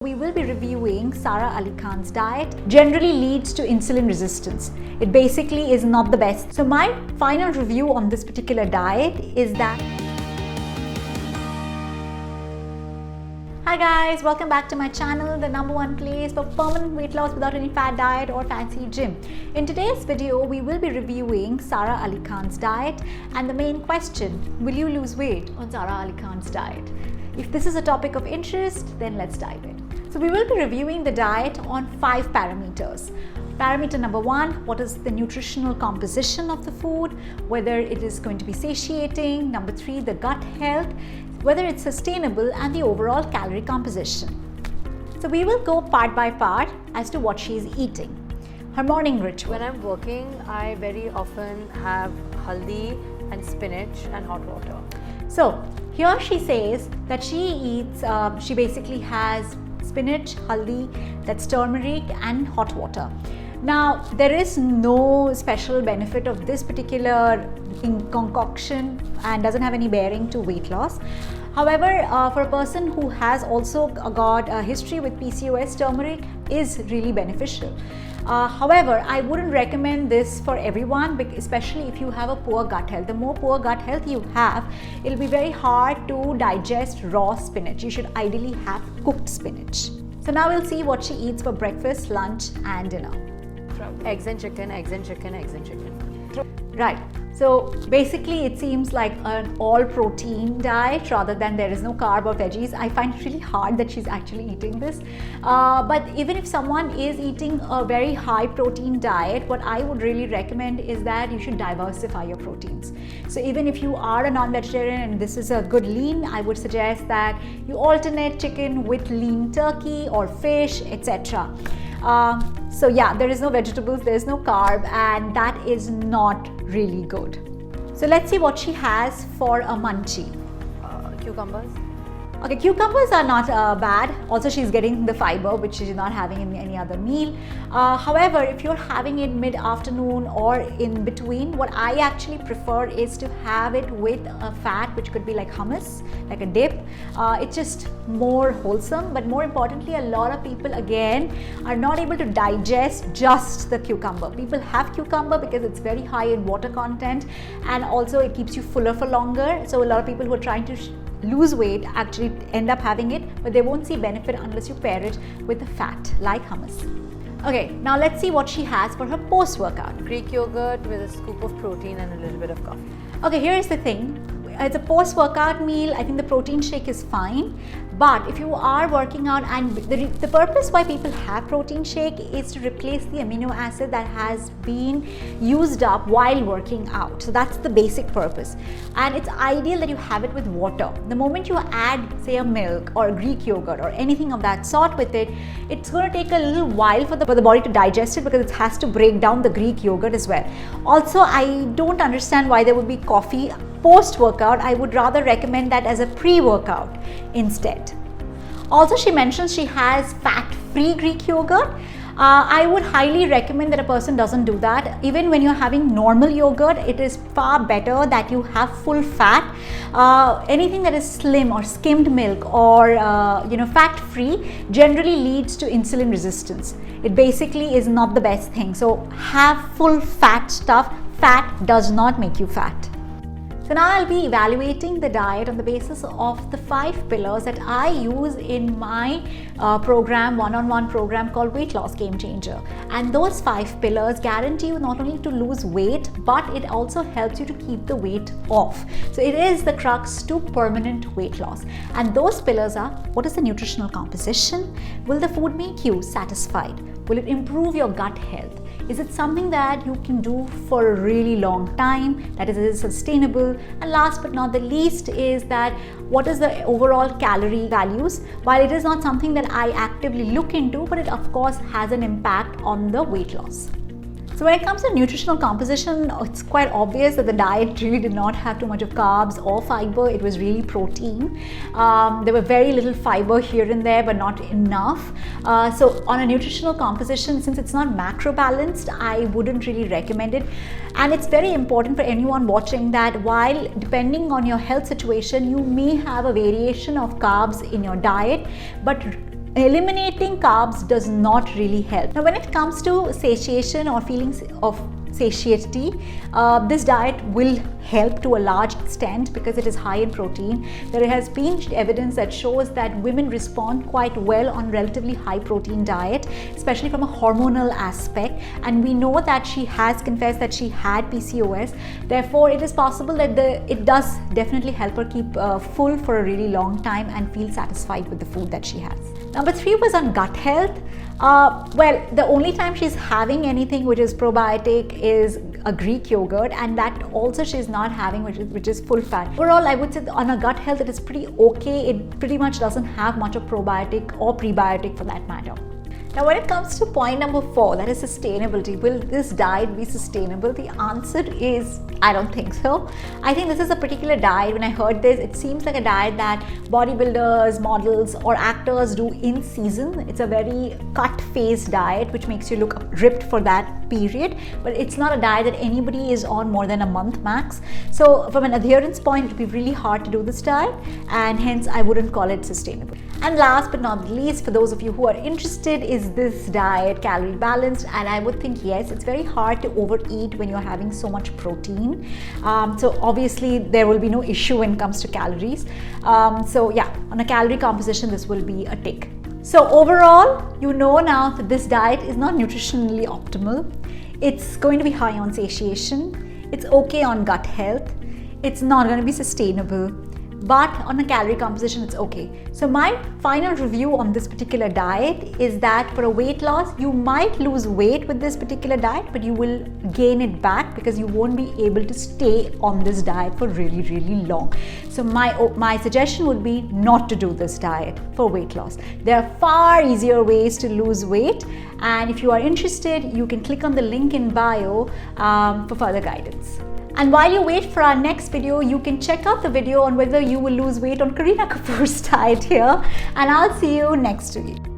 We will be reviewing Sara Ali Khan's diet. Generally leads to insulin resistance. It basically is not the best. So my final review on this particular diet is that. Hi guys, welcome back to my channel, the #1 place for permanent weight loss without any fad diet or fancy gym. In today's video, we will be reviewing Sara Ali Khan's diet and the main question, will you lose weight on Sara Ali Khan's diet? If this is a topic of interest, then let's dive in. So we will be reviewing the diet on 5 parameters. Parameter number 1, what is the nutritional composition of the food, whether it is going to be satiating. Number 3, the gut health, whether it's sustainable, and the overall calorie composition. So we will go part by part as to what she is eating. Her morning ritual. When I'm working, I very often have haldi and spinach and hot water. So here she says that she basically has spinach, haldi, that's turmeric, and hot water. Now, there is no special benefit of this particular concoction and doesn't have any bearing to weight loss. However, for a person who has also got a history with PCOS, turmeric is really beneficial. However, I wouldn't recommend this for everyone, especially if you have a poor gut health. The more poor gut health you have, it'll be very hard to digest raw spinach. You should ideally have cooked spinach. So now we'll see what she eats for breakfast, lunch, and dinner. Eggs and chicken, eggs and chicken, eggs and chicken. Right. So basically it seems like an all protein diet rather than there is no carb or veggies. I find it really hard that she's actually eating this. But even if someone is eating a very high protein diet, what I would really recommend is that you should diversify your proteins. So even if you are a non-vegetarian and this is a good lean, I would suggest that you alternate chicken with lean turkey or fish, etc. So yeah, there is no vegetables, there is no carb, and that is not really good. So let's see what she has for a munchie. Cucumbers. Okay, cucumbers are not bad. Also, she's getting the fiber, which she's not having in any other meal. However, if you're having it mid-afternoon or in between, what I actually prefer is to have it with a fat, which could be like hummus, like a dip. It's just more wholesome, but more importantly, a lot of people again are not able to digest just the cucumber. People have cucumber because it's very high in water content, and also it keeps you fuller for longer. So a lot of people who are trying to lose weight actually end up having it, but they won't see benefit unless you pair it with a fat like hummus. Okay, now let's see what she has for her post-workout. Greek yogurt with a scoop of protein and a little bit of coffee. Okay, here is the thing. It's a post-workout meal. I think the protein shake is fine. But if you are working out, and the purpose why people have protein shake is to replace the amino acid that has been used up while working out. So that's the basic purpose. And it's ideal that you have it with water. The moment you add, say, a milk or Greek yogurt or anything of that sort with it, it's going to take a little while for the body to digest it because it has to break down the Greek yogurt as well. Also, I don't understand why there would be coffee post-workout. I would rather recommend that as a pre-workout instead. Also, she mentions she has fat-free Greek yogurt. I would highly recommend that a person doesn't do that. Even when you're having normal yogurt, it is far better that you have full fat. Anything that is slim or skimmed milk or fat-free generally leads to insulin resistance. It basically is not the best thing. So have full fat stuff. Fat does not make you fat. So now I'll be evaluating the diet on the basis of the 5 pillars that I use in my program, one-on-one program called Weight Loss Game Changer. And those 5 pillars guarantee you not only to lose weight, but it also helps you to keep the weight off. So it is the crux to permanent weight loss. And those pillars are, what is the nutritional composition? Will the food make you satisfied? Will it improve your gut health? Is it something that you can do for a really long time, that is sustainable? And last but not the least is that what is the overall calorie values? While it is not something that I actively look into, but it of course has an impact on the weight loss. So when it comes to nutritional composition, it's quite obvious that the diet really did not have too much of carbs or fiber. It was really protein. There were very little fiber here and there, but not enough. So on a nutritional composition, since it's not macro balanced, I wouldn't really recommend it. And it's very important for anyone watching that while depending on your health situation, you may have a variation of carbs in your diet, but eliminating carbs does not really help. Now when it comes to satiation or feelings of satiety, this diet will help to a large extent because it is high in protein. There has been evidence that shows that women respond quite well on relatively high protein diet, especially from a hormonal aspect, and we know that she has confessed that she had PCOS. Therefore it is possible that it does definitely help her keep full for a really long time and feel satisfied with the food that she has. Number 3 was on gut health. Well, the only time she's having anything which is probiotic is a Greek yogurt, and that also she's not having, which is full fat. Overall, I would say on a gut health, it is pretty okay. It pretty much doesn't have much of probiotic or prebiotic for that matter. Now when it comes to point number 4, that is sustainability. Will this diet be sustainable? The answer is I don't think so. I think this is a particular diet. When I heard this, it seems like a diet that bodybuilders, models or actors do in season. It's a very cut phase diet which makes you look ripped for that period, but it's not a diet that anybody is on more than a month max. So from an adherence point, it would be really hard to do this diet, and hence I wouldn't call it sustainable. And last but not least, for those of you who are interested, is this diet calorie balanced? And I would think yes. It's very hard to overeat when you're having so much protein. So obviously there will be no issue when it comes to calories. So yeah, on a calorie composition, this will be a tick. So overall, you know now that this diet is not nutritionally optimal. It's going to be high on satiation. It's okay on gut health. It's not going to be sustainable. But on a calorie composition, it's okay. So my final review on this particular diet is that for a weight loss, you might lose weight with this particular diet, but you will gain it back because you won't be able to stay on this diet for really, really long. So my suggestion would be not to do this diet for weight loss. There are far easier ways to lose weight, and if you are interested, you can click on the link in bio for further guidance. And while you wait for our next video, you can check out the video on whether you will lose weight on Kareena Kapoor's diet here, and I'll see you next week.